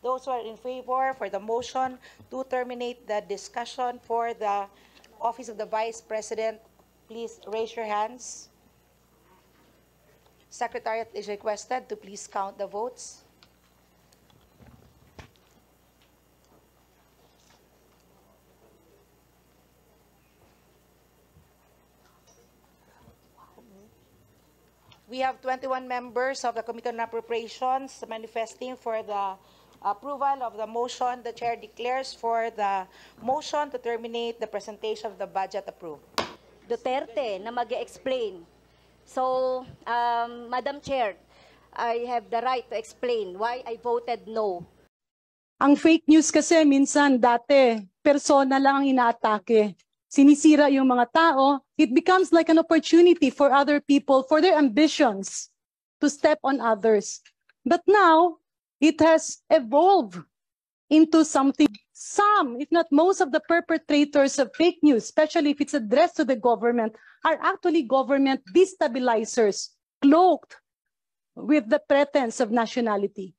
Those who are in favor for the motion to terminate the discussion for the Office of the Vice President, please raise your hands. Secretariat is requested to please count the votes. We have 21 members of the Committee on Appropriations manifesting for the approval of the motion. The chair declares for the motion to terminate the presentation of the budget approved. Duterte na mag-explain. So, Madam Chair, I have the right to explain why I voted no. Ang fake news kasi minsan dati, persona lang ang inaatake. Sinisira yung mga tao, it becomes like an opportunity for other people, for their ambitions, to step on others. But now, it has evolved into something. Some, if not most of the perpetrators of fake news, especially if it's addressed to the government, are actually government destabilizers, cloaked with the pretense of nationality.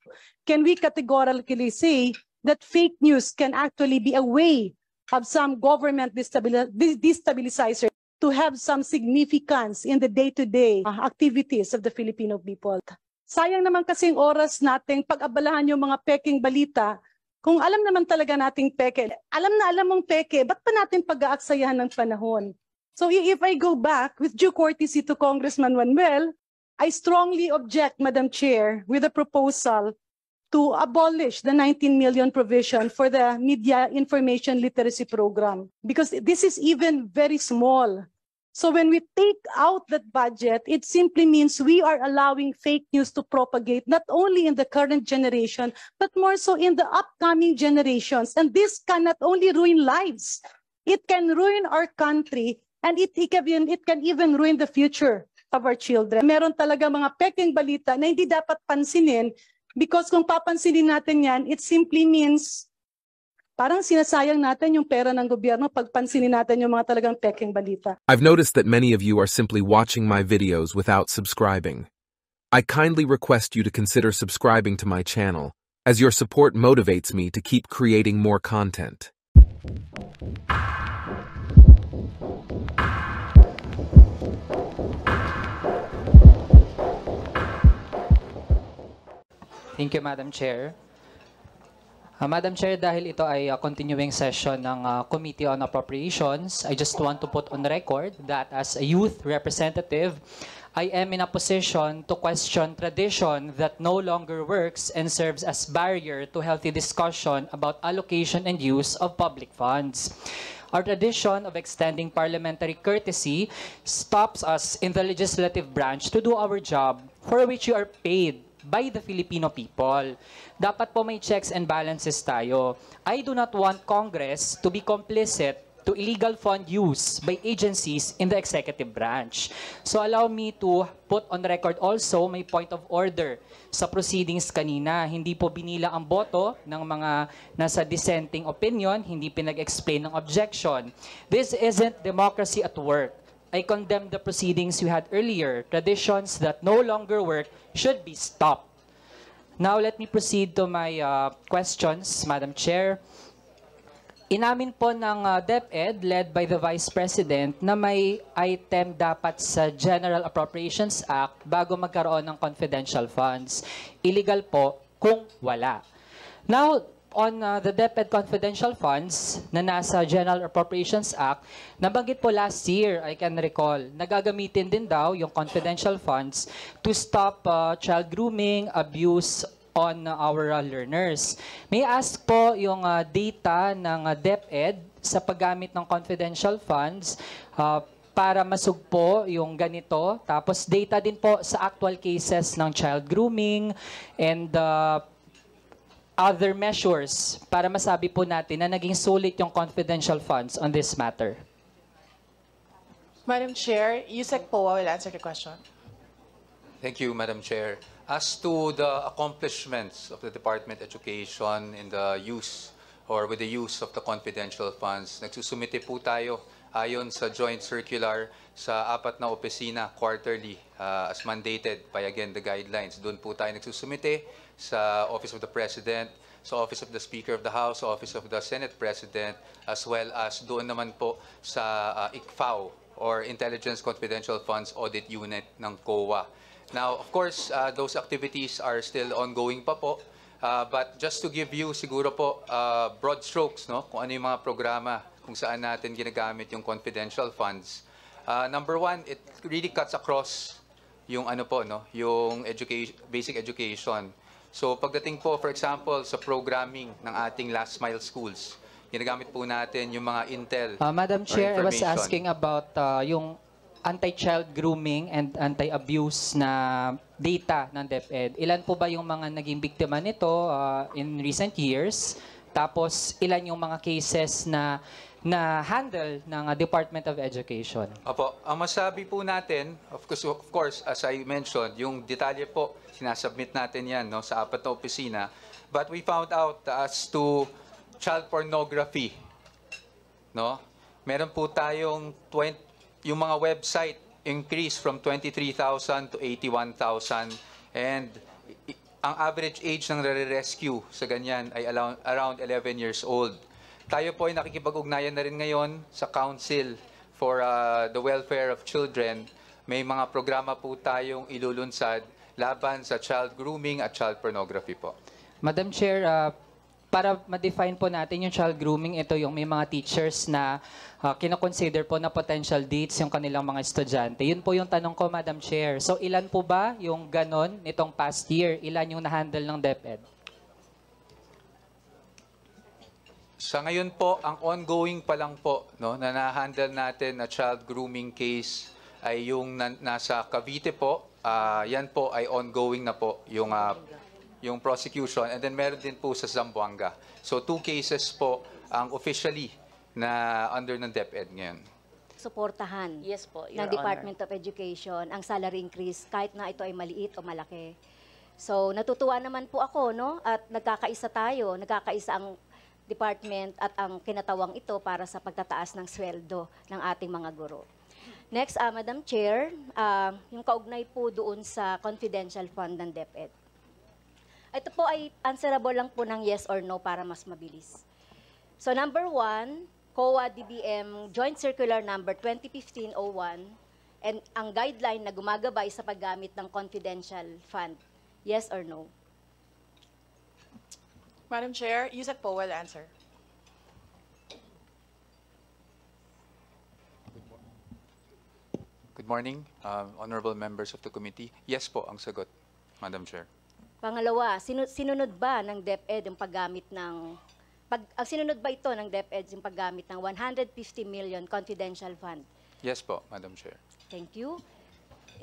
Can we categorically say that fake news can actually be a way of some government destabilizers to have some significance in the day-to-day activities of the Filipino people? Sayang naman kasing oras nating pag-abalahan yung mga peking balita. Kung alam naman talaga nating peke, alam na alam mong peke, ba't pa natin pag-aaksayahan ng panahon? So if I go back with due courtesy to Congressman Manuel, I strongly object, Madam Chair, with the proposal to abolish the 19 million provision for the Media Information Literacy Program, because this is even very small. So when we take out that budget, it simply means we are allowing fake news to propagate not only in the current generation, but more so in the upcoming generations. And this can not only ruin lives, it can ruin our country, and it can even ruin the future of our children. Meron talaga mga peking balita na hindi dapat pansinin, because kung papansinin natin yan, it simply means parang sinasayang natin yung pera ng gobyerno pag pansinin natin yung mga talagang peking balita. I've noticed that many of you are simply watching my videos without subscribing. I kindly request you to consider subscribing to my channel, as your support motivates me to keep creating more content. Thank you, Madam Chair. Madam Chair, dahil ito ay continuing session ng Committee on Appropriations, I just want to put on record that as a youth representative, I am in a position to question tradition that no longer works and serves as barrier to healthy discussion about allocation and use of public funds. Our tradition of extending parliamentary courtesy stops us in the legislative branch to do our job for which you are paid by the Filipino people. Dapat po may checks and balances tayo. I do not want Congress to be complicit to illegal fund use by agencies in the executive branch. So allow me to put on record also my point of order sa proceedings kanina. Hindi po binila ang boto ng mga nasa dissenting opinion, hindi pinag-explain ng objection. This isn't democracy at work. I condemn the proceedings we had earlier. Traditions that no longer work should be stopped. Now, let me proceed to my questions, Madam Chair. Inamin po ng DepEd, led by the Vice President, na may item dapat sa General Appropriations Act bago magkaroon ng confidential funds. Illegal po kung wala. Now, on the DepEd confidential funds na nasa General Appropriations Act, nabanggit po last year, I can recall, nagagamitin din daw yung confidential funds to stop child grooming, abuse on our learners. May I ask po yung data ng DepEd sa paggamit ng confidential funds para masugpo yung ganito, tapos data din po sa actual cases ng child grooming and other measures para masabi po natin na naging sulit yung confidential funds on this matter. Madam Chair, Yusek Poa will answer the question. Thank you, Madam Chair. As to the accomplishments of the Department of Education in the use or with the use of the confidential funds. Nagsusumite po tayo ayon sa joint circular sa 4 na opisina quarterly as mandated by again the guidelines. Doon po tayo nagsusumite sa Office of the President, sa Office of the Speaker of the House, sa Office of the Senate President, as well as doon naman po sa ICFAO or Intelligence Confidential Funds Audit Unit ng COA. Now, of course, those activities are still ongoing pa po. But just to give you siguro po broad strokes, no, kung ano yung mga programa kung saan natin ginagamit yung confidential funds. Number one, it really cuts across yung ano po, no, yung education, basic education. So pagdating po, for example, sa programming ng ating last mile schools, ginagamit po natin yung mga intel Madam or Chair, I was information. asking about yung anti-child grooming and anti-abuse na data ng DepEd. Ilan po ba yung mga naging biktima nito in recent years? Tapos ilan yung mga cases na handle ng Department of Education? Opo, ang masabi po natin, of course, as I mentioned, yung detalye po, sinasubmit natin yan, no, sa 4 na opisina. But we found out as to child pornography, no? Meron po tayong yung mga website increase from 23,000 to 81,000, and ang average age ng rescue sa ganyan ay around 11 years old. Tayo po ay nakikipag-ugnayan na rin ngayon sa Council for the Welfare of Children. May mga programa po tayong ilulunsad laban sa child grooming at child pornography po. Madam Chair, para ma-define po natin yung child grooming, ito yung may mga teachers na kinoconsider po na potential dates yung kanilang mga estudyante. Yun po yung tanong ko, Madam Chair. So ilan po ba yung ganon nitong past year? Ilan yung na-handle ng DepEd? Sa ngayon po, ang ongoing pa lang po, no, na na-handle natin na child grooming case ay yung nasa Cavite po. Yan po ay ongoing na po yung prosecution, and then meron din po sa Zamboanga. So 2 cases po ang officially na under ng DepEd ngayon. Suportahan Yes po, ng Your Department of Education ang salary increase kahit na ito ay maliit o malaki. So natutuwa naman po ako, no, at nagkakaisa ang department at ang kinatawang ito para sa pagtataas ng sweldo ng ating mga guro. Next, Madam Chair, yung kaugnay po doon sa confidential fund ng DepEd. Ito po ay answerable lang po ng yes or no para mas mabilis. So number 1, COA DBM Joint Circular Number 2015-01 and ang guideline na gumagabay sa paggamit ng confidential fund. Yes or no? Madam Chair, Yusek Po will answer. Good morning, honorable members of the committee. Yes po ang sagot, Madam Chair. Pangalawa, sinunod ba ng DepEd yung paggamit ng sinunod ba ito ng DepEd yung paggamit ng 150 million confidential fund? Yes po, Madam Chair. Thank you.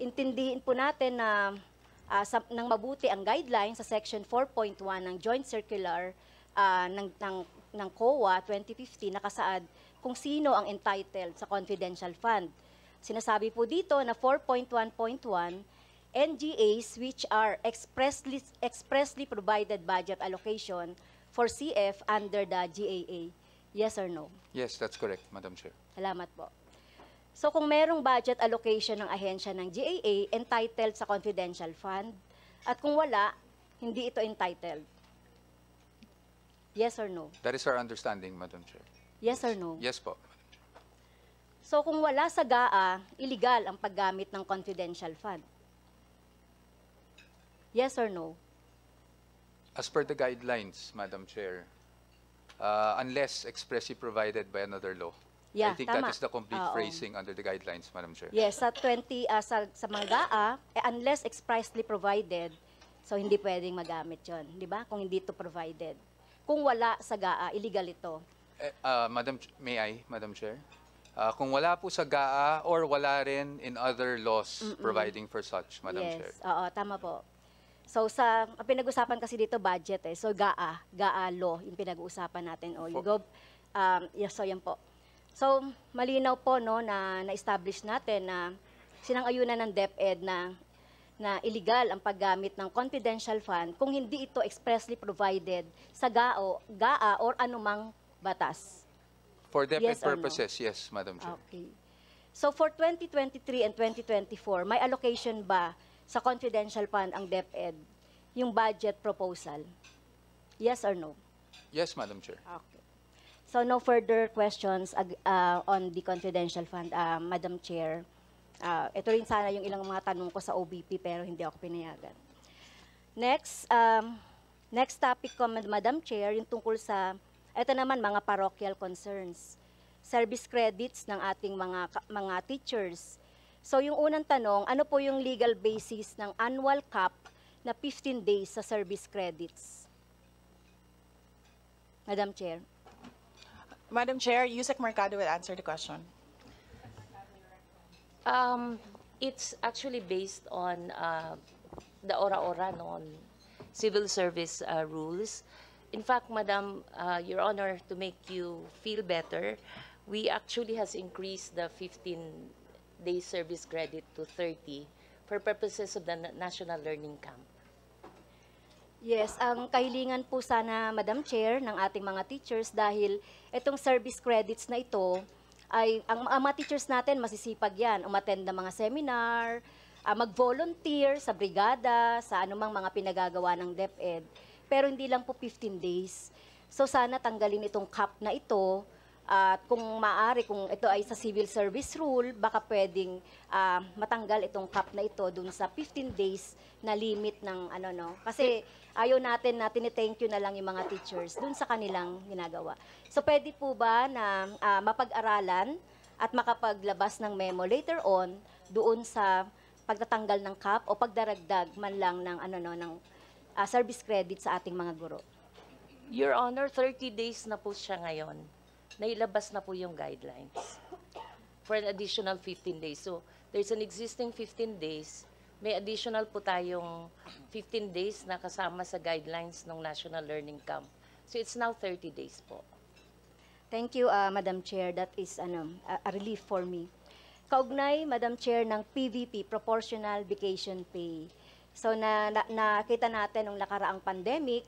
Intindihin po natin na nang mabuti ang guideline sa Section 4.1 ng Joint Circular ng COA 2015 nakasaad kung sino ang entitled sa confidential fund. Sinasabi po dito na 4.1.1, NGAs which are expressly provided budget allocation for CF under the GAA. Yes or no? Yes, that's correct, Madam Chair. Salamat po. So kung merong budget allocation ng ahensya ng GAA entitled sa confidential fund, at kung wala, hindi ito entitled. Yes or no? That is our understanding, Madam Chair. Yes or no? Yes po. So kung wala sa GAA, illegal ang paggamit ng confidential fund. Yes or no? As per the guidelines, Madam Chair, unless expressly provided by another law. Yeah, I think tama. that is the complete Oo. phrasing under the guidelines, Madam Chair. Yes, sa mga GAA, unless expressly provided, so hindi pwedeng magamit yon, di ba? Kung hindi ito provided. Kung wala sa GAA, illegal ito. Madam Chair? Kung wala po sa GAA or wala rin in other laws providing for such, Madam Chair. Yes, oo, tama po. So ang pinag-usapan kasi dito budget So GAA law yung pinag-uusapan natin o yung yes, so yan po. So malinaw po no na na-establish natin na sinang-ayunan ng DepEd na na illegal ang paggamit ng confidential fund kung hindi ito expressly provided sa GAA or anumang batas. For DepEd Yes or no? purposes, yes, Madam Chair. Okay. So for 2023 and 2024, may allocation ba sa confidential fund ang DepEd, yung budget proposal? Yes or no? Yes, Madam Chair. Okay. So no further questions on the confidential fund, Madam Chair. Ito rin sana yung ilang mga tanong ko sa OBP pero hindi ako pinayagan. Next topic ko, Madam Chair, yung tungkol sa, ito naman mga parochial concerns. Service credits ng ating mga teachers. So yung unang tanong, ano po yung legal basis ng annual cap na 15 days sa service credits? Madam Chair. Madam Chair, Yusek Mercado will answer the question. It's actually based on the ora-ora on civil service rules. In fact, Madam, Your Honor, to make you feel better, we actually has increased the 15-day service credit to 30 for purposes of the National Learning Camp. Yes, ang kahilingan po sana, Madam Chair, ng ating mga teachers dahil itong service credits na ito, ay ang mga teachers natin masisipag yan, umattend ng mga seminar, mag-volunteer sa brigada, sa anumang mga pinagagawa ng DepEd, pero hindi lang po 15 days. So sana tanggalin itong cap na ito, at kung maaari, kung ito ay sa civil service rule, baka pwedeng matanggal itong cap na ito dun sa 15 days na limit ng kasi ayaw natin na tinithank you na lang yung mga teachers dun sa kanilang ginagawa. So pwede po ba na mapag-aralan at makapaglabas ng memo later on doon sa pagtatanggal ng cap o pagdaragdag man lang ng ng service credit sa ating mga guro? Your Honor, 30 days na po siya ngayon. Nailabas na po yung guidelines for an additional 15 days. So, there's an existing 15 days. May additional po tayong 15 days na kasama sa guidelines ng National Learning Camp. So, it's now 30 days po. Thank you, Madam Chair. That is a relief for me. Kaugnay, Madam Chair, ng PVP, Proportional Vacation Pay. So, nakita natin nung nakaraang pandemic,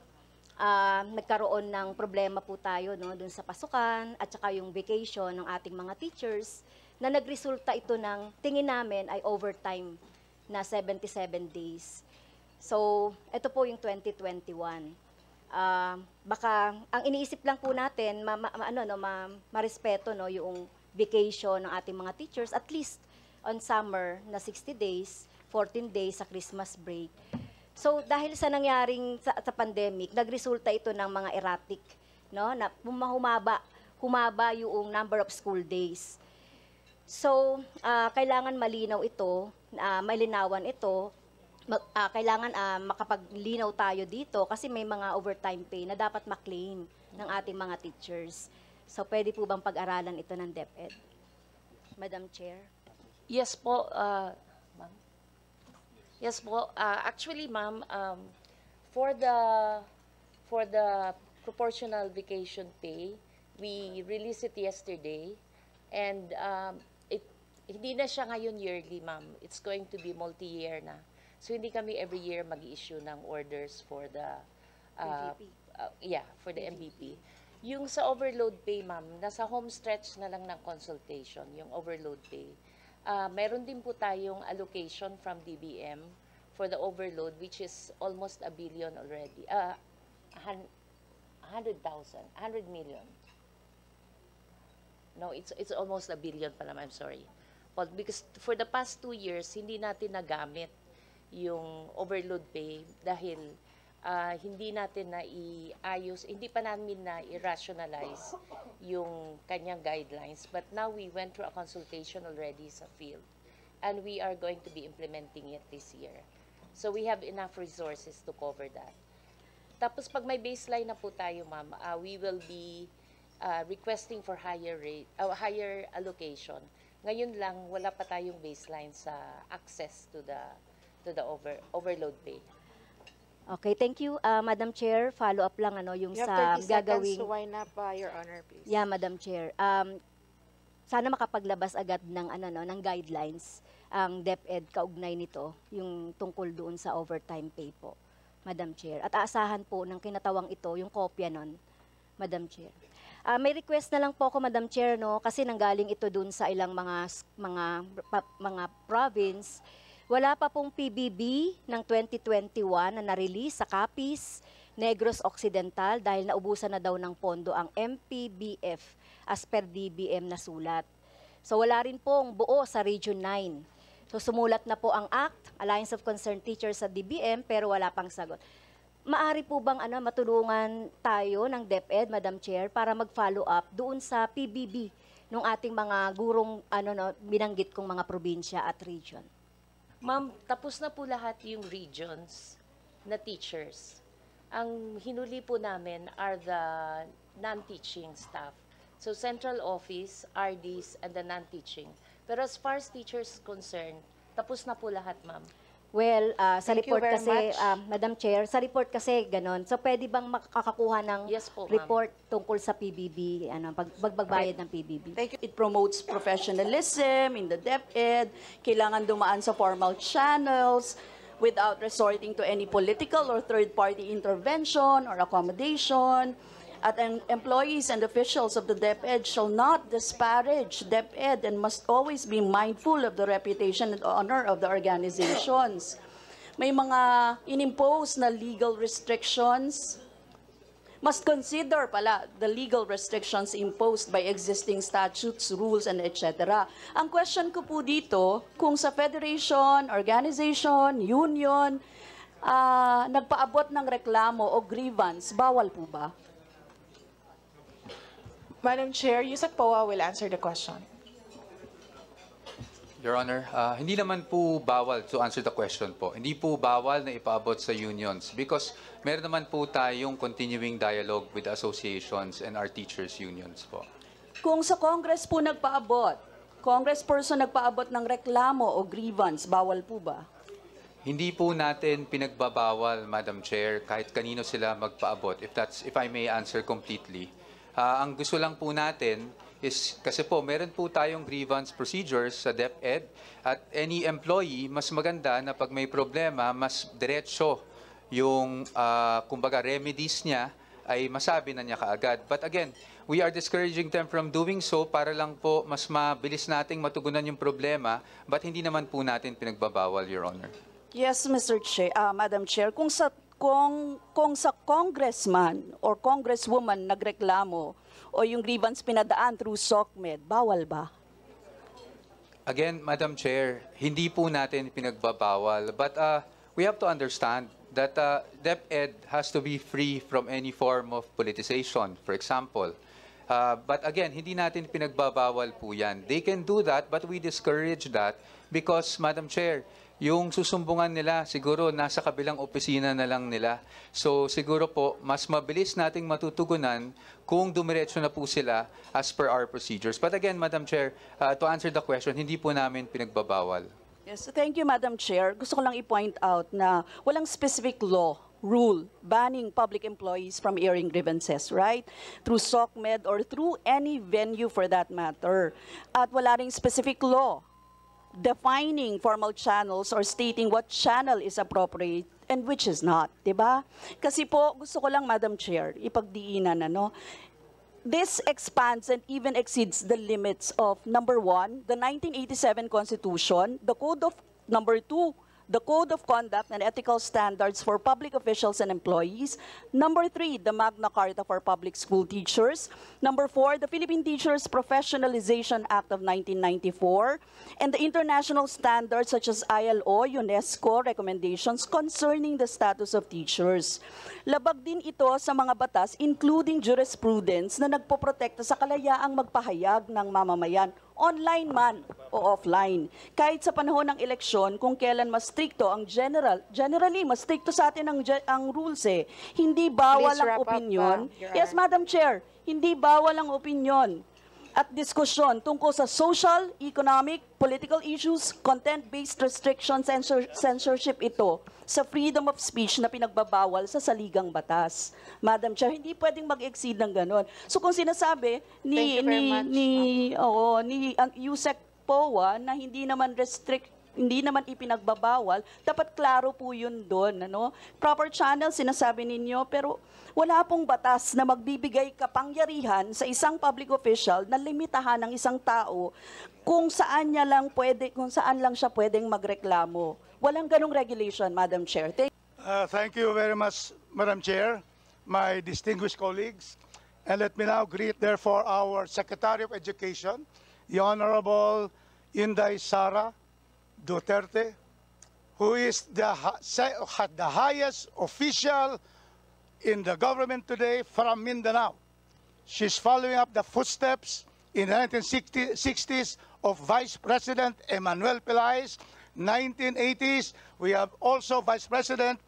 nagkaroon ng problema po tayo dun sa pasukan at saka yung vacation ng ating mga teachers na nagresulta ito ng tingin namin ay overtime na 77 days. So, ito po yung 2021. Baka ang iniisip lang po natin marespeto yung vacation ng ating mga teachers at least on summer na 60 days, 14 days sa Christmas break. So dahil sa nangyaring sa pandemic, nagresulta ito ng mga erratic, na humaba yung number of school days. So kailangan malinaw ito, malinawan ito, kailangan makapaglinaw tayo dito kasi may mga overtime pay na dapat ma-claim ng ating mga teachers. So pwede po bang pag-aralan ito ng DepEd? Madam Chair. Yes po, ma'am. Yes po. Actually, ma'am, for the proportional vacation pay, we released it yesterday, and hindi na siya ngayon yearly, ma'am. It's going to be multi-year na. So hindi kami every year mag-issue ng orders for the for the MVP. Yung sa overload pay, ma'am, nasa home stretch na lang ng consultation, yung overload pay. Meron din po tayong allocation from DBM for the overload, which is almost 1 billion already. 100 million. No, it's almost 1 billion pa naman, I'm sorry. But because for the past 2 years, hindi natin nagamit yung overload pay dahil hindi natin na iayos, hindi pa namin na i-rationalize yung kanyang guidelines. But now we went through a consultation already sa field, and we are going to be implementing it this year. So we have enough resources to cover that. Tapos pag may baseline na po tayo, ma'am, we will be requesting for higher allocation. Ngayon lang, wala pa tayong baseline sa access to the overload pay. Okay, thank you, Madam Chair. Follow up lang yung You sa have 30 seconds gagawing. to wind up, Your Honor, please. Yeah, Madam Chair. Sana makapaglabas agad ng ng guidelines ang DepEd kaugnay nito, yung tungkol doon sa overtime pay po, Madam Chair. At aasahan po ng kinatawang ito yung kopya nun, Madam Chair. May request na lang po ako, Madam Chair, no, kasi nanggaling ito doon sa ilang mga province. Wala pa pong PBB ng 2021 na na-release sa Capiz, Negros Occidental dahil naubusan na daw ng pondo ang MPBF as per DBM na sulat. So wala rin pong buo sa Region 9. So sumulat na po ang ACT, Alliance of Concerned Teachers sa DBM, pero wala pang sagot. Maari po bang matulungan tayo ng DepEd, Madam Chair, para mag-follow up doon sa PBB ng ating mga gurong binanggit kong mga probinsya at region? Ma'am, tapos na po lahat yung regions na teachers. Ang hinuli po namin are the non-teaching staff. So central office, RDs, and the non-teaching. Pero as far as teachers concerned, tapos na po lahat, ma'am. Well, sa Thank you report very kasi, much. Madam Chair, sa report kasi ganon. So pwede bang makakakuha ng Yes po, ma'am. report tungkol sa PBB, pagbayad ng PBB? It promotes professionalism in the DepEd. Kailangan dumaan sa formal channels without resorting to any political or third-party intervention or accommodation. At employees and officials of the DepEd shall not disparage DepEd and must always be mindful of the reputation and honor of the organizations. May mga inimpose na legal restrictions. Must consider pala the legal restrictions imposed by existing statutes, rules, and etc. Ang question ko po dito, kung sa federation, organization, union, nagpaabot ng reklamo o grievance, bawal po ba? Madam Chair, Yusek Poa will answer the question. Your Honor, hindi naman po bawal to answer the question po. Hindi po bawal na ipaabot sa unions because meron naman po tayong continuing dialogue with associations and our teachers' unions po. Kung sa Congress po nagpaabot, congressperson nagpaabot ng reklamo o grievance, bawal po ba? Hindi po natin pinagbabawal, Madam Chair, kahit kanino sila magpaabot, if I may answer completely. Ang gusto lang po natin is, kasi po, meron po tayong grievance procedures sa DepEd at any employee, mas maganda na pag may problema, mas diretso yung, kumbaga, remedies niya ay masabi na niya kaagad. But again, we are discouraging them from doing so para lang po mas mabilis nating matugunan yung problema, but hindi naman po natin pinagbabawal, Your Honor. Yes, Madam Chair, kung sa congressman or congresswoman nagreklamo o yung grievance pinadaan through SOCMED, bawal ba? Again, Madam Chair, hindi po natin pinagbabawal. But we have to understand that DepEd has to be free from any form of politicization, for example. But again, hindi natin pinagbabawal po yan. They can do that, but we discourage that because, Madam Chair, yung susumbungan nila, siguro nasa kabilang opisina na lang nila. So siguro po, mas mabilis nating matutugunan kung dumiretso na po sila as per our procedures. But again, Madam Chair, to answer the question, hindi po namin pinagbabawal. Yes, thank you, Madam Chair. Gusto ko lang i-point out na walang specific law, rule, banning public employees from airing grievances, right? Through SOCMED or through any venue for that matter. At wala ring specific law defining formal channels or stating what channel is appropriate and which is not, di ba? Kasi po, gusto ko lang, Madam Chair, ipagdiinan, this expands and even exceeds the limits of, number 1, the 1987 Constitution, the Code of, number 2, the Code of Conduct and Ethical Standards for Public Officials and Employees. Number 3, the Magna Carta for Public School Teachers. Number 4, the Philippine Teachers Professionalization Act of 1994. And the international standards such as ILO, UNESCO recommendations concerning the status of teachers. Labag din ito sa mga batas, including jurisprudence, na nagpoprotekta sa kalayaang magpahayag ng mamamayan, online man o offline. Kahit sa panahon ng eleksyon, kung kailan mas stricto ang generally mas stricto sa atin ang rules eh. Hindi bawal Please ang wrap up, opinion. Your Yes, Honor. Madam Chair, hindi bawal ang opinion at diskusyon tungkol sa social, economic, political issues, content-based restrictions and censorship ito sa freedom of speech na pinagbabawal sa saligang batas. Madam Chair, hindi pwedeng mag-exceed ng ganon. So kung sinasabi Thank you very much. ni Yusek Poa na hindi naman hindi naman ipinagbabawal, dapat klaro po yun doon. Ano? Proper channel, sinasabi ninyo, pero wala pong batas na magbibigay kapangyarihan sa isang public official na limitahan ng isang tao kung saan lang siya pwedeng magreklamo. Walang ganong regulation, Madam Chair. Thank you very much, Madam Chair, my distinguished colleagues. And let me now greet, therefore, our Secretary of Education, the Honorable Inday Sara Duterte, who is the highest official in the government today from Mindanao. She's following up the footsteps in the 1960s of Vice President Emmanuel Pelaez. 1980s, we have also Vice President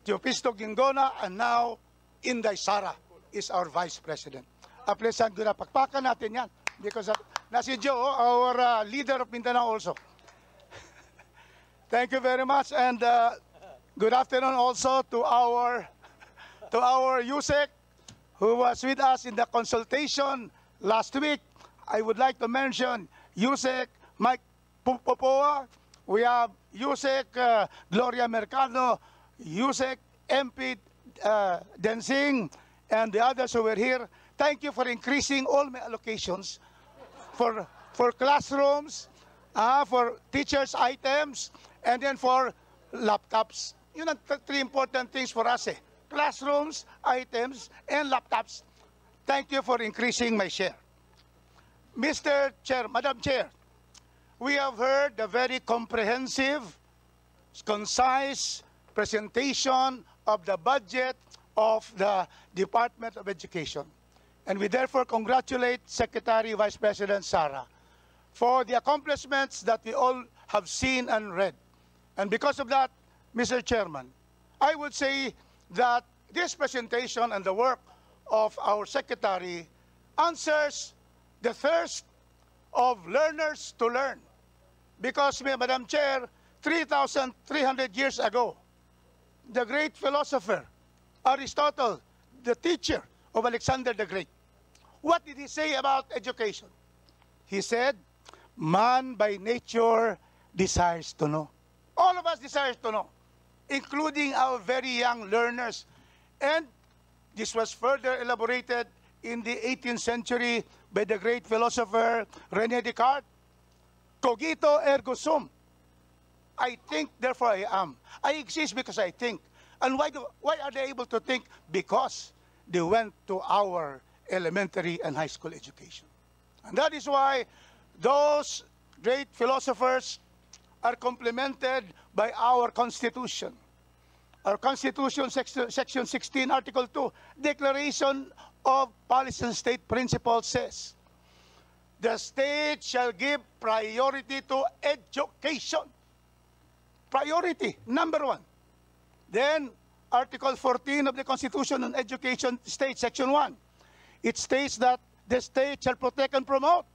Teopisto Gingona, and now Inday Sara is our Vice President. Please, pakpakan natin yan because nasi Joe, our leader of Mindanao also. Thank you very much, and good afternoon also to our USEC who was with us in the consultation last week. I would like to mention USEC Mike Popoa, we have USEC Gloria Mercado, USEC MP Densing, and the others who were here. Thank you for increasing all my allocations for classrooms, for teachers' items, and then for laptops. Yun ang three important things for us classrooms, items, and laptops. Thank you for increasing my share. Mr. Chair, Madam Chair, we have heard a very comprehensive, concise presentation of the budget of the Department of Education. And we therefore congratulate Secretary Vice President Sara for the accomplishments that we all have seen and read. And because of that, Mr. Chairman, I would say that this presentation and the work of our Secretary answers the thirst of learners to learn. Because, Madam Chair, 3,300 years ago, the great philosopher, Aristotle, the teacher of Alexander the Great, what did he say about education? He said, man by nature desires to know. All of us desires to know, including our very young learners. And this was further elaborated in the 18th century by the great philosopher René Descartes. Cogito ergo sum. I think, therefore I am. I exist because I think. And why are they able to think? Because they went to our elementary and high school education. And that is why those great philosophers are complemented by our Constitution. Our Constitution, Section 16, Article 2, Declaration of Policy and State Principles says, the state shall give priority to education. Priority, number one. Then, Article 14 of the Constitution on Education states, Section 1, it states that the state shall protect and promote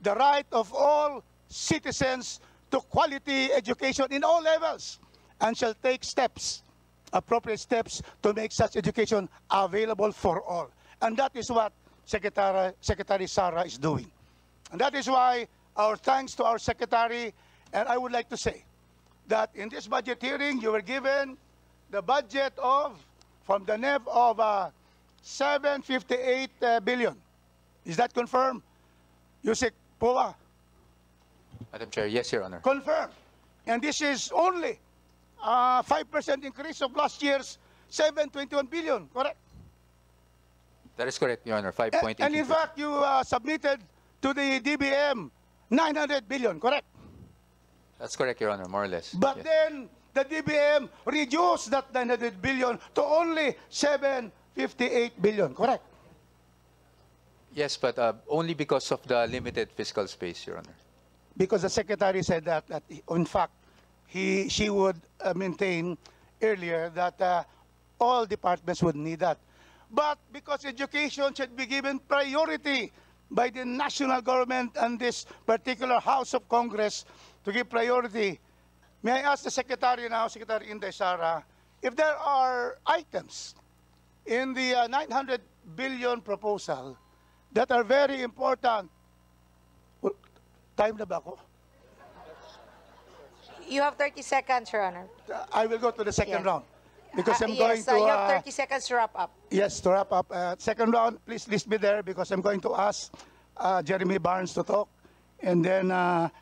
the right of all citizens to quality education in all levels and shall take steps, appropriate steps, to make such education available for all. And that is what Secretary Sara is doing. And that is why our thanks to our Secretary, and I would like to say that in this budget hearing, you were given the budget of, from the NEP of 758 billion. Is that confirmed? Yusek Poa? Madam Chair, yes, Your Honor. Confirmed. And this is only 5% increase of last year's 721 billion, correct? That is correct, Your Honor, 5.8. And in fact, you submitted to the DBM 900 billion, correct? That's correct, Your Honor, more or less. But yes. then the DBM reduced that 900 billion to only 758 billion, correct? Yes, but only because of the limited fiscal space, Your Honor. Because the Secretary said that in fact, she would maintain earlier that all departments would need that. But because education should be given priority by the national government and this particular House of Congress to give priority, may I ask the Secretary now, Secretary Inday Sara, if there are items in the 900 billion proposal that are very important. Time na ba ako? You have 30 seconds, Your Honor. I will go to the second Yeah. round because I'm going Yes, to. you have 30 seconds to wrap up. Yes, to wrap up. Second round, please list me there because I'm going to ask Jeremy Barnes to talk, and then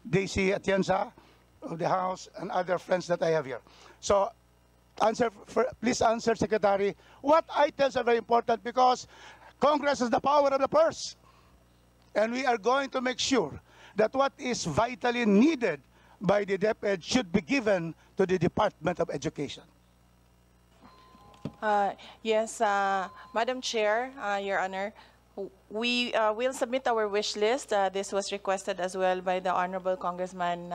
Daisy Atienza of the House and other friends that I have here. So, please answer, Secretary. What items are very important because Congress has the power of the purse, and we are going to make sure that what is vitally needed by the DepEd should be given to the Department of Education. Yes, Madam Chair, Your Honor, we will submit our wish list. This was requested as well by the Honorable Congressman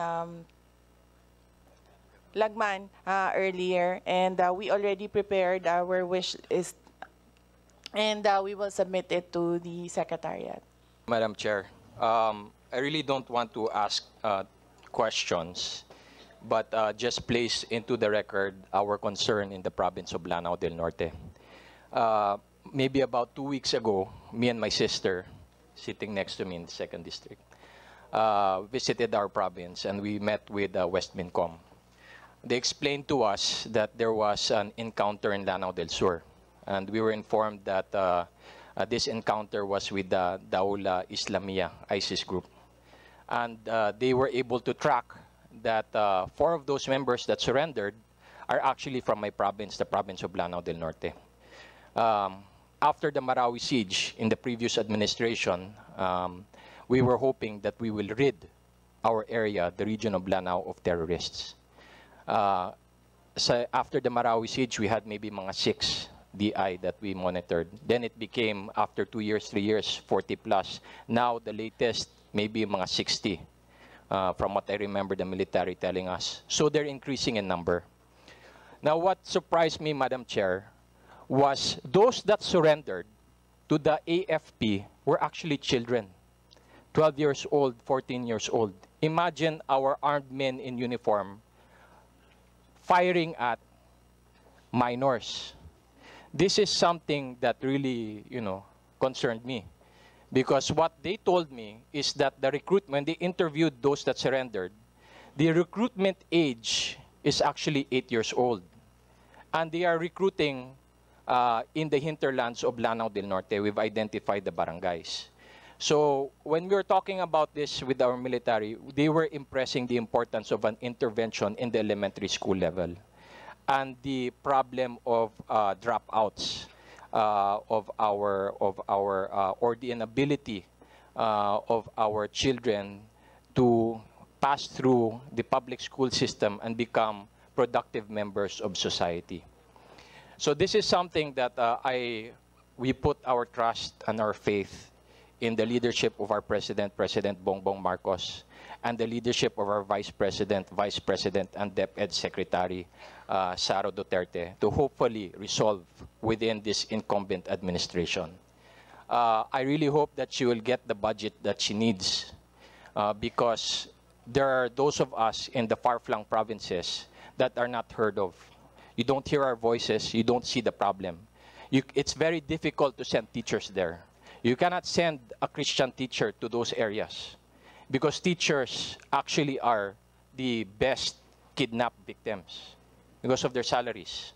Lagman earlier, and we already prepared our wish list, and we will submit it to the Secretariat. Madam Chair, I really don't want to ask questions, but just place into the record our concern in the province of Lanao del Norte. Maybe about 2 weeks ago, me and my sister, sitting next to me in the 2nd District, visited our province and we met with West Mincom. They explained to us that there was an encounter in Lanao del Sur, and we were informed that this encounter was with the Daula Islamia ISIS group. And they were able to track that 4 of those members that surrendered are actually from my province, the province of Lanao del Norte. After the Marawi siege in the previous administration, we were hoping that we will rid our area, the region of Lanao, of terrorists. So after the Marawi siege, we had maybe mga 6 DI that we monitored. Then it became, after 2 years, 3 years, 40 plus. Now the latest, maybe mga 60, from what I remember the military telling us. So they're increasing in number. Now what surprised me, Madam Chair, was those that surrendered to the AFP were actually children. 12 years old, 14 years old. Imagine our armed men in uniform firing at minors. This is something that really, concerned me. Because what they told me is that the recruitment, when they interviewed those that surrendered, the recruitment age is actually 8 years old. And they are recruiting in the hinterlands of Lanao del Norte. We've identified the barangays. So when we were talking about this with our military, they were impressing the importance of an intervention in the elementary school level and the problem of dropouts or the inability of our children to pass through the public school system and become productive members of society. So this is something that we put our trust and our faith in the leadership of our President, President Bongbong Marcos, and the leadership of our Vice President, and DepEd Secretary, Sara Duterte, to hopefully resolve within this incumbent administration. I really hope that she will get the budget that she needs because there are those of us in the far-flung provinces that are not heard of. You don't hear our voices, you don't see the problem. It's very difficult to send teachers there. You cannot send a Christian teacher to those areas because teachers actually are the best kidnapped victims because of their salaries.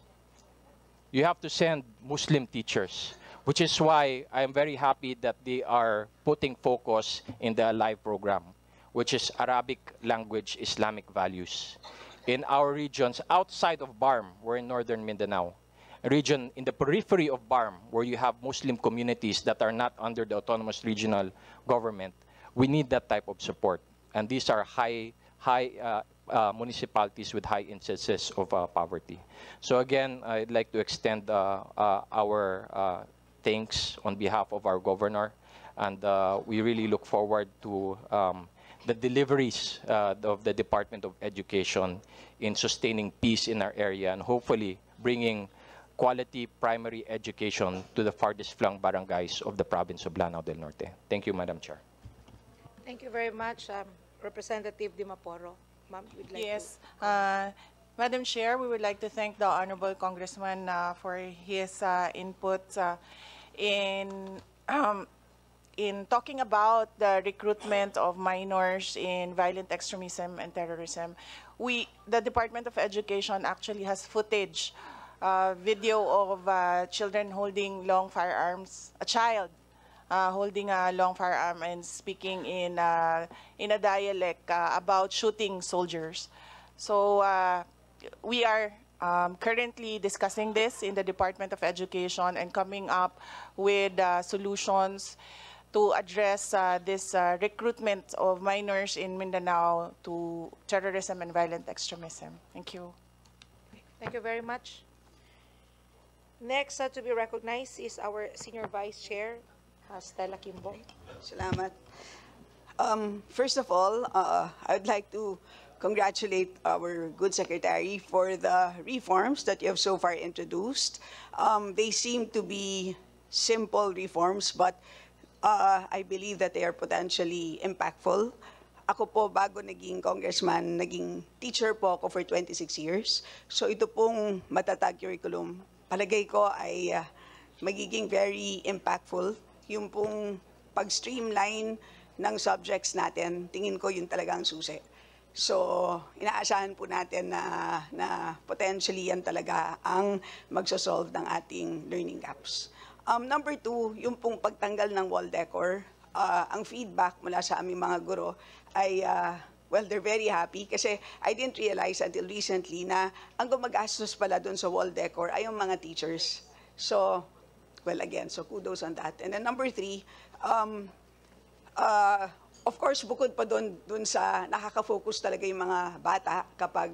You have to send Muslim teachers, which is why I am very happy that they are putting focus in the Alive program, which is Arabic language, Islamic values. In our regions outside of BARM, we're in northern Mindanao, a region in the periphery of BARM, where you have Muslim communities that are not under the autonomous regional government, we need that type of support. And these are high municipalities with high instances of poverty. So again, I'd like to extend our thanks on behalf of our governor, and we really look forward to the deliveries of the Department of Education in sustaining peace in our area and hopefully bringing quality primary education to the farthest flung barangays of the province of Lanao del Norte. Thank you, Madam Chair. Thank you very much, Representative Dimaporo. Ma'am, we'd like Yes. Madam Chair, we would like to thank the Honorable Congressman for his input in talking about the recruitment of minors in violent extremism and terrorism. the Department of Education actually has footage, video of children holding long firearms, a child holding a long firearm and speaking in a dialect about shooting soldiers. So we are currently discussing this in the Department of Education and coming up with solutions to address this recruitment of minors in Mindanao to terrorism and violent extremism. Thank you. Thank you very much. Next to be recognized is our Senior Vice Chair, Stella Kimbong. Salamat. First of all, I'd like to congratulate our good secretary for the reforms that you have so far introduced. They seem to be simple reforms, but I believe that they are potentially impactful. Ako po, bago naging congressman, naging teacher po ako for 26 years. So ito pong matatag curriculum, palagay ko ay magiging very impactful. Yung pong pag-streamline ng subjects natin, tingin ko yun talagang susi. So, inaasahan po natin na potentially yan talaga ang magsosolve ng ating learning gaps. Number 2, yung pong pagtanggal ng wall decor, ang feedback mula sa aming mga guro ay, well, they're very happy kasi I didn't realize until recently na ang gumagastos pala dun sa wall decor ay yung mga teachers. So, well, again, so kudos on that. And then number 3, of course, bukod pa dun sa nakaka-focus talaga yung mga bata kapag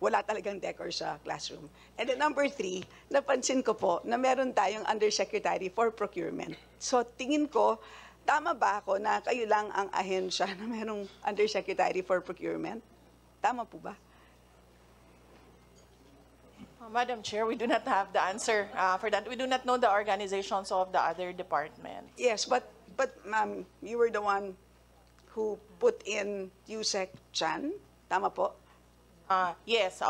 wala talagang decor sa classroom. And then number 3, napansin ko po na meron tayong Undersecretary for Procurement. So tingin ko, tama ba ako na kayo lang ang ahensya na merong Undersecretary for Procurement? Tama po ba? Madam Chair, we do not have the answer for that. We do not know the organizations of the other departments. Yes, but ma'am, you were the one who put in Yusek Chan. Tama po? Yes,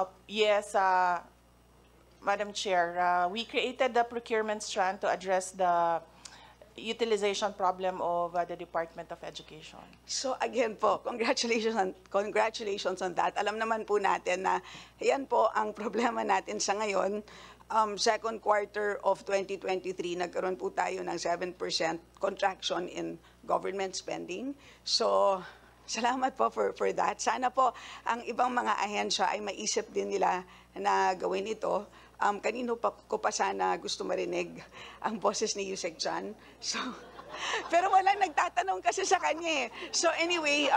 Madam Chair. We created the procurement strand to address the utilization problem of the Department of Education. So again po, congratulations on that. Alam naman po natin na yan po ang problema natin sa ngayon. Second quarter of 2023, nagkaroon po tayo ng 7% contraction in government spending. So, salamat po for that. Sana po ang ibang mga ahensya ay maisip din nila na gawin ito. Kanino ko pa sana gusto marinig ang boses ni Yusek Chan. So, pero walang nagtatanong kasi sa kanya eh. So anyway,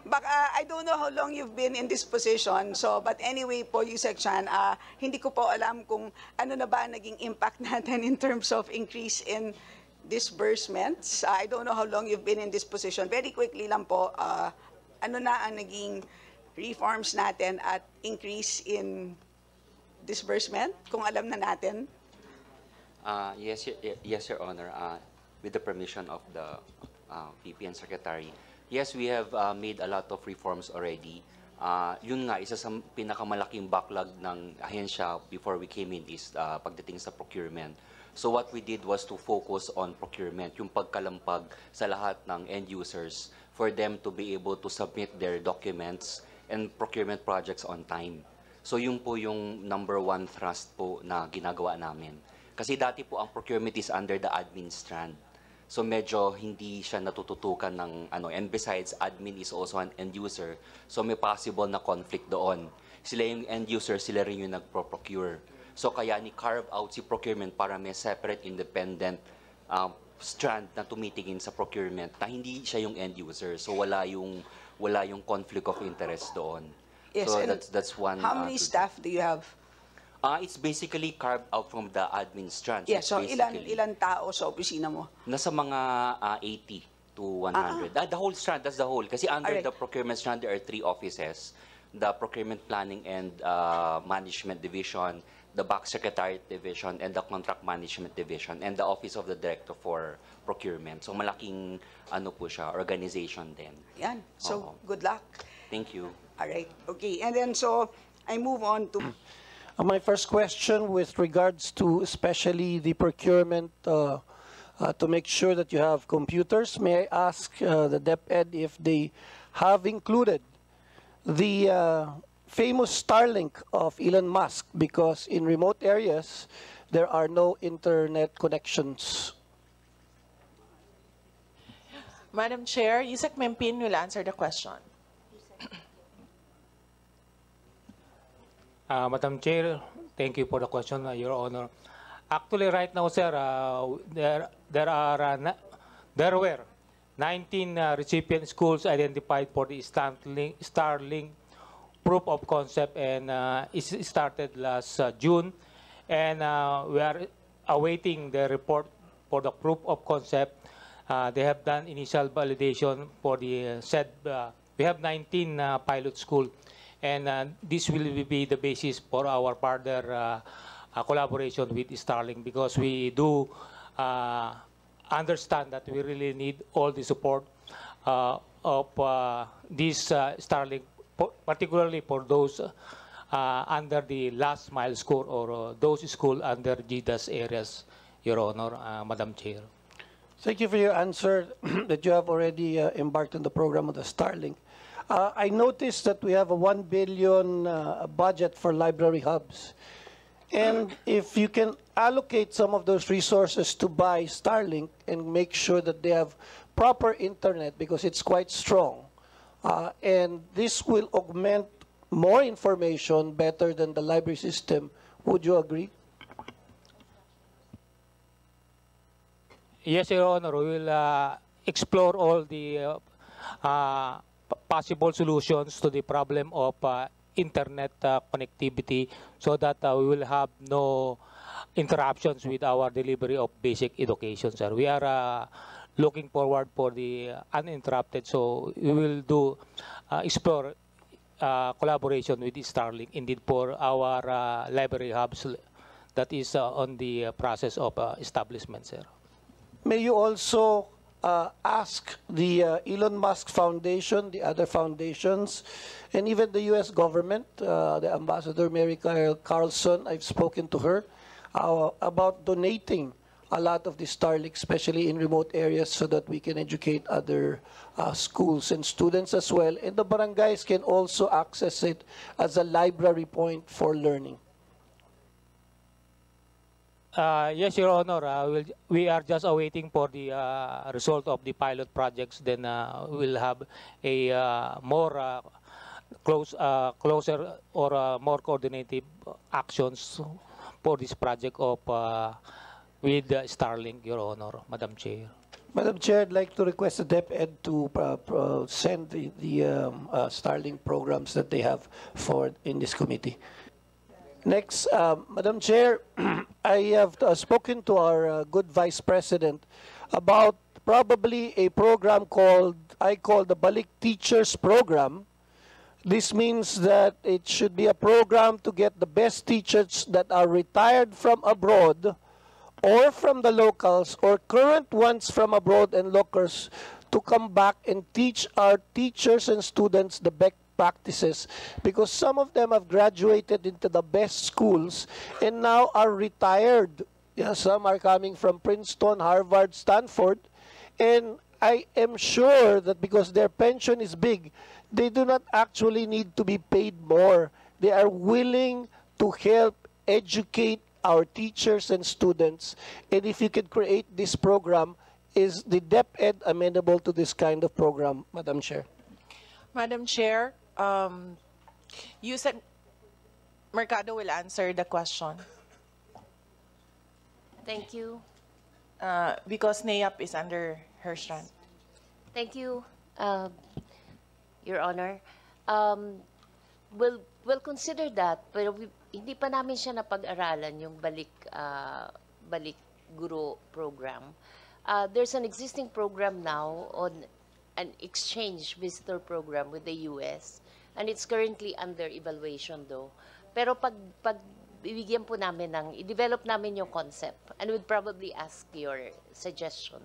baka, I don't know how long you've been in this position. So, but anyway po, Yusek Chan, hindi ko po alam kung ano na ba naging impact natin in terms of increase in disbursements. I don't know how long you've been in this position. Very quickly lang po, ano na ang naging reforms natin at increase in disbursement, kung alam na natin? Yes, Your Honor. With the permission of the VP and Secretary, yes, we have made a lot of reforms already. Yun nga, isa sa pinakamalaking backlog ng ahensya before we came in is pagdating sa procurement. So what we did was to focus on procurement, yung pagkalampag sa lahat ng end users for them to be able to submit their documents and procurement projects on time. So yun po yung number 1 thrust po na ginagawa namin. Kasi dati po ang procurement is under the admin strand. So medyo hindi siya natututukan ng ano. And besides, admin is also an end user. So may possible na conflict doon. Sila yung end user, sila rin yung nagpro-procure. So kaya ni-carve out si procurement para may separate independent strand na tumitingin sa procurement na hindi siya yung end user. So wala yung conflict of interest doon. Yes, so and that's one. How many staff do you have? It's basically carved out from the admin strand. Yes, so ilan tao sa opisina mo? Nasa mga 80 to 100. The whole strand, that's the whole. Kasi under the procurement strand, there are 3 offices. The Procurement Planning and Management Division, the Back Secretariat Division, and the Contract Management Division, and the Office of the Director for Procurement. So malaking ano po siya, organization din. Yan. So good luck. Thank you. All right. Okay. And then so I move on to my first question with regards to especially the procurement to make sure that you have computers. May I ask the DepEd if they have included the famous Starlink of Elon Musk, because in remote areas, there are no internet connections. Madam Chair, Yusek Mempin will answer the question. Madam Chair, thank you for the question, Your Honor. Actually, right now, sir, there were 19 recipient schools identified for the Starlink proof of concept, and it started last June, and we are awaiting the report for the proof of concept. They have done initial validation for the said. We have 19 pilot school, and this will be the basis for our further collaboration with Starlink, because we do understand that we really need all the support of this Starlink, particularly for those under the last mile school, or those schools under GDAS areas, Your Honor, Madam Chair. Thank you for your answer that you have already embarked on the program of the Starlink. I noticed that we have a 1 billion budget for library hubs. And if you can allocate some of those resources to buy Starlink and make sure that they have proper internet, because it's quite strong, and this will augment more information better than the library system, would you agree? Yes, Your Honor, we will explore all the possible solutions to the problem of internet connectivity, so that we will have no interruptions with our delivery of basic education, sir. We are looking forward for the uninterrupted, so we will do explore collaboration with Starlink indeed for our library hubs that is on the process of establishment, sir. May you also ask the Elon Musk Foundation, the other foundations, and even the U.S. government, the Ambassador Mary Carlson, I've spoken to her, about donating a lot of the Starlink, especially in remote areas, so that we can educate other schools and students as well. And the barangays can also access it as a library point for learning. Yes, Your Honor. We are just awaiting for the result of the pilot projects. Then we'll have a more closer or more coordinated actions for this project of with Starlink, Your Honor, Madam Chair. Madam Chair, I'd like to request the DepEd to send the Starlink programs that they have forward in this committee. Next, Madam Chair, I have spoken to our good Vice President about probably a program I call the Balik Teachers Program. This means that it should be a program to get the best teachers that are retired from abroad or from the locals or current ones from abroad and locals to come back and teach our teachers and students the best practices, because some of them have graduated into the best schools and now are retired. Yeah, some are coming from Princeton, Harvard, Stanford, and I am sure that because their pension is big, they do not actually need to be paid more. They are willing to help educate our teachers and students. And if you can create this program, is the DepEd amenable to this kind of program, Madam Chair? Madam Chair, Yusek Mercado will answer the question. Thank you. Because NAYAP is under her strand. Thank you, Your Honor. We'll consider that, pero hindi pa namin siya napag-aralan yung Balik Guro program. There's an existing program now on an exchange visitor program with the US, and it's currently under evaluation though. Pero pag bibigyan po namin i-develop namin yung concept, and we'd probably ask your suggestion.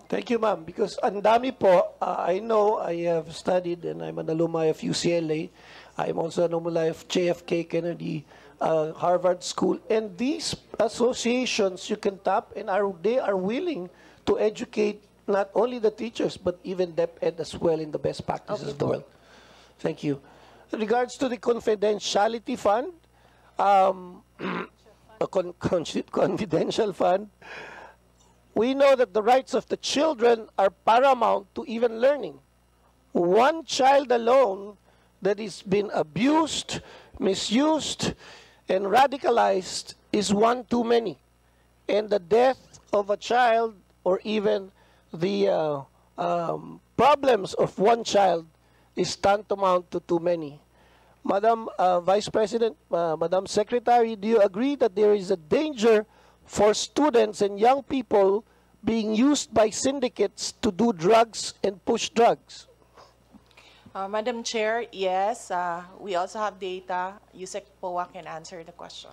Thank you, ma'am. Because ang dami po, I know I have studied and I'm an alumni of UCLA. I'm also an alumni of JFK Kennedy, Harvard School. And these associations you can tap, and they are willing to educate not only the teachers, but even DepEd as well in the best practices of the world. Thank you. In regards to the confidentiality fund, confidential fund, we know that the rights of the children are paramount to even learning. One child alone that is been abused, misused, and radicalized is one too many. And the death of a child or even the problems of one child is tantamount to too many. Madam Vice President, Madam Secretary, do you agree that there is a danger for students and young people being used by syndicates to do drugs and push drugs? Madam Chair, yes, we also have data. Yusek Poa can answer the question.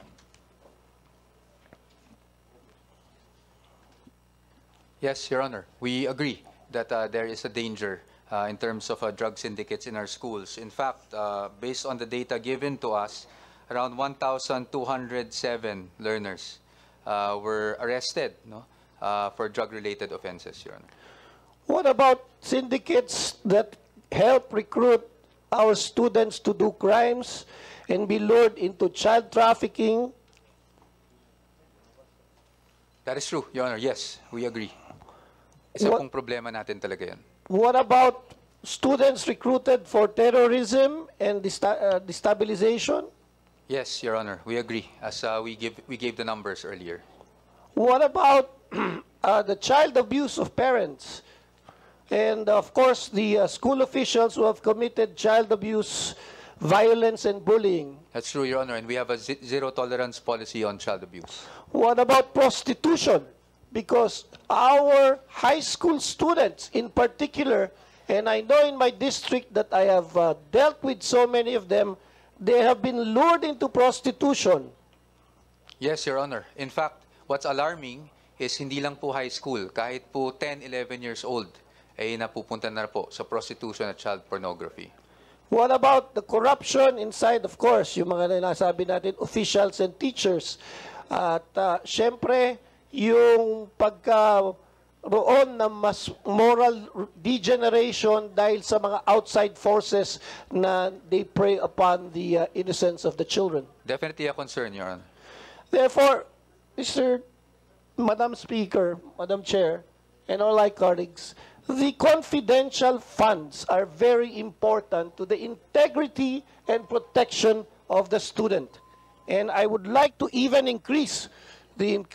Yes, Your Honor. We agree that there is a danger in terms of drug syndicates in our schools. In fact, based on the data given to us, around 1,207 learners were arrested for drug-related offenses, Your Honor. What about syndicates that help recruit our students to do crimes and be lured into child trafficking? That is true, Your Honor. Yes, we agree. Isa pong problema natin talaga yan. What about students recruited for terrorism and destabilization? Yes, Your Honor. We agree, as we gave the numbers earlier. What about the child abuse of parents? And of course, the school officials who have committed child abuse, violence, and bullying. That's true, Your Honor, and we have a zero tolerance policy on child abuse. What about prostitution? Because our high school students in particular, and I know in my district that I have dealt with so many of them, they have been lured into prostitution. Yes, Your Honor. In fact, what's alarming is hindi lang po high school, kahit po 10, 11 years old, ay napupunta na po sa prostitution at child pornography. What about the corruption inside, of course, yung mga nasabi natin, officials and teachers? At syempre, yung pagkaroon ng mas moral degeneration dahil sa mga outside forces na they prey upon the innocence of the children. Definitely a concern, Your Honor. Therefore, Madam Speaker, Madam Chair, and all my colleagues, the confidential funds are very important to the integrity and protection of the student. And I would like to even increase the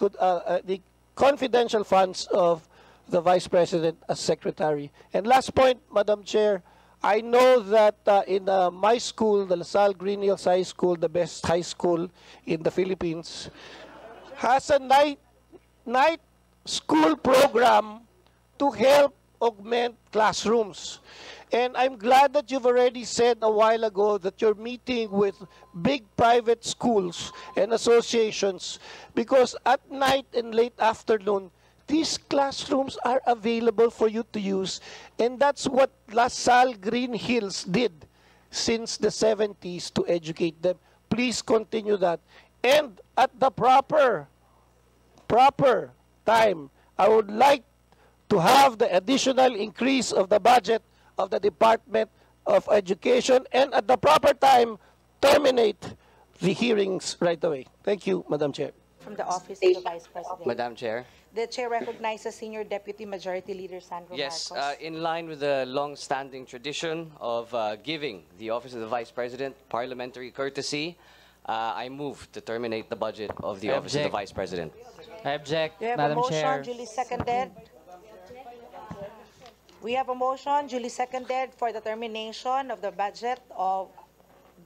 confidential funds of the Vice President as Secretary. And last point, Madam Chair, I know that in my school, the LaSalle Green Hills High School, the best high school in the Philippines, has a night school program to help augment classrooms. And I'm glad that you've already said a while ago that you're meeting with big private schools and associations, because at night and late afternoon, these classrooms are available for you to use. And that's what LaSalle Green Hills did since the 70s to educate them. Please continue that. And at the proper time, I would like to have the additional increase of the budget of the Department of Education, and at the proper time, terminate the hearings right away. Thank you, Madam Chair. From the Office of the Vice President. Madam Chair. The Chair recognizes Senior Deputy Majority Leader Sandro Yes, Marcos. in line with the long-standing tradition of giving the Office of the Vice President parliamentary courtesy, I move to terminate the budget of the Office of the Vice President. I object, We have Madam a motion Chair. duly seconded. We have a motion duly seconded for the termination of the budget of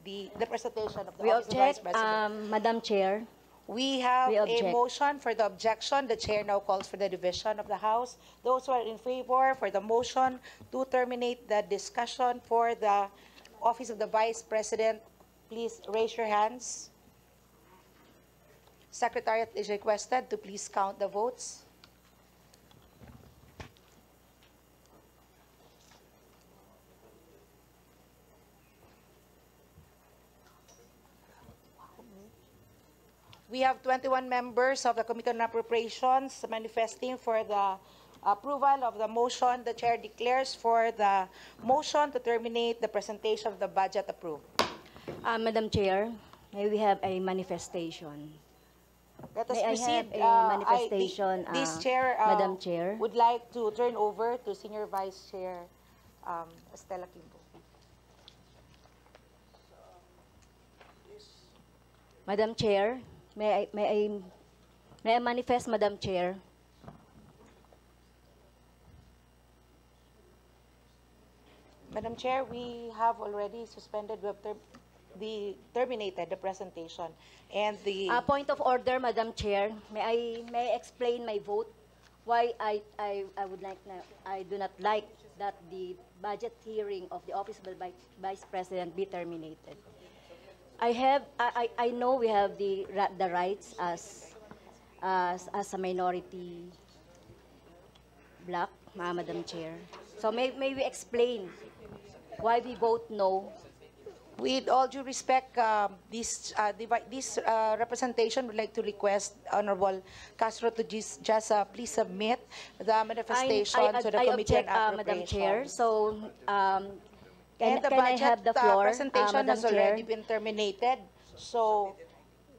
the presentation of the We Office of the Vice object, President. Madam Chair. We have We a object. motion for the objection. The Chair now calls for the division of the House. Those who are in favor for the motion to terminate the discussion for the Office of the Vice President, please raise your hands. Secretariat is requested to please count the votes. We have 21 members of the Committee on Appropriations manifesting for the approval of the motion, the chair declares for the motion to terminate the presentation of the budget approved. Madam Chair, may we have a manifestation? Let us May I proceed. have a manifestation, This chair, Madam Chair? would like to turn over to Senior Vice Chair Estela Quimbo. Madam Chair, may I manifest, Madam Chair? Madam Chair, we have already suspended, terminated the presentation and the... Point of order, Madam Chair. May I explain my vote? Why I do not like that the budget hearing of the Office of the Vice President be terminated. I know we have the rights as a minority bloc, Madam Chair. So may we explain why we vote no? With all due respect, this representation would like to request Honorable Castro to just please submit the manifestation to the Committee on Appropriations. Madam Chair. So, And the can I budget have the floor, presentation Madam has already Chair? been terminated. So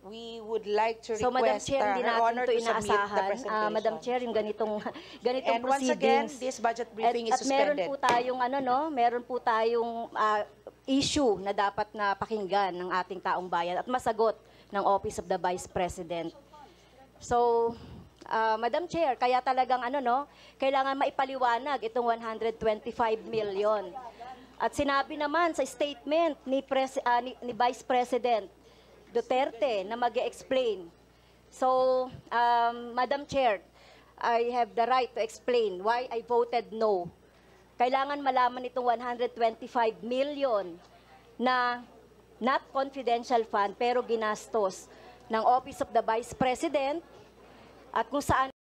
we would like to So, Madam request Chair, hindi Her natin Honor ito to submit the inaasahan. presentation. Madam Chair, yung ganitong And once again, proceedings. this budget briefing is At meron suspended. po tayong meron po tayong issue na dapat na pakinggan ng ating taong bayan at masagot ng Office of the Vice President. So, Madam Chair, kaya talagang kailangan maipaliwanag itong 125 million. At sinabi naman sa statement ni Vice President Duterte na mag-explain. So, Madam Chair, I have the right to explain why I voted no. Kailangan malaman itong 125 million na not confidential fund pero ginastos ng Office of the Vice President at kung saan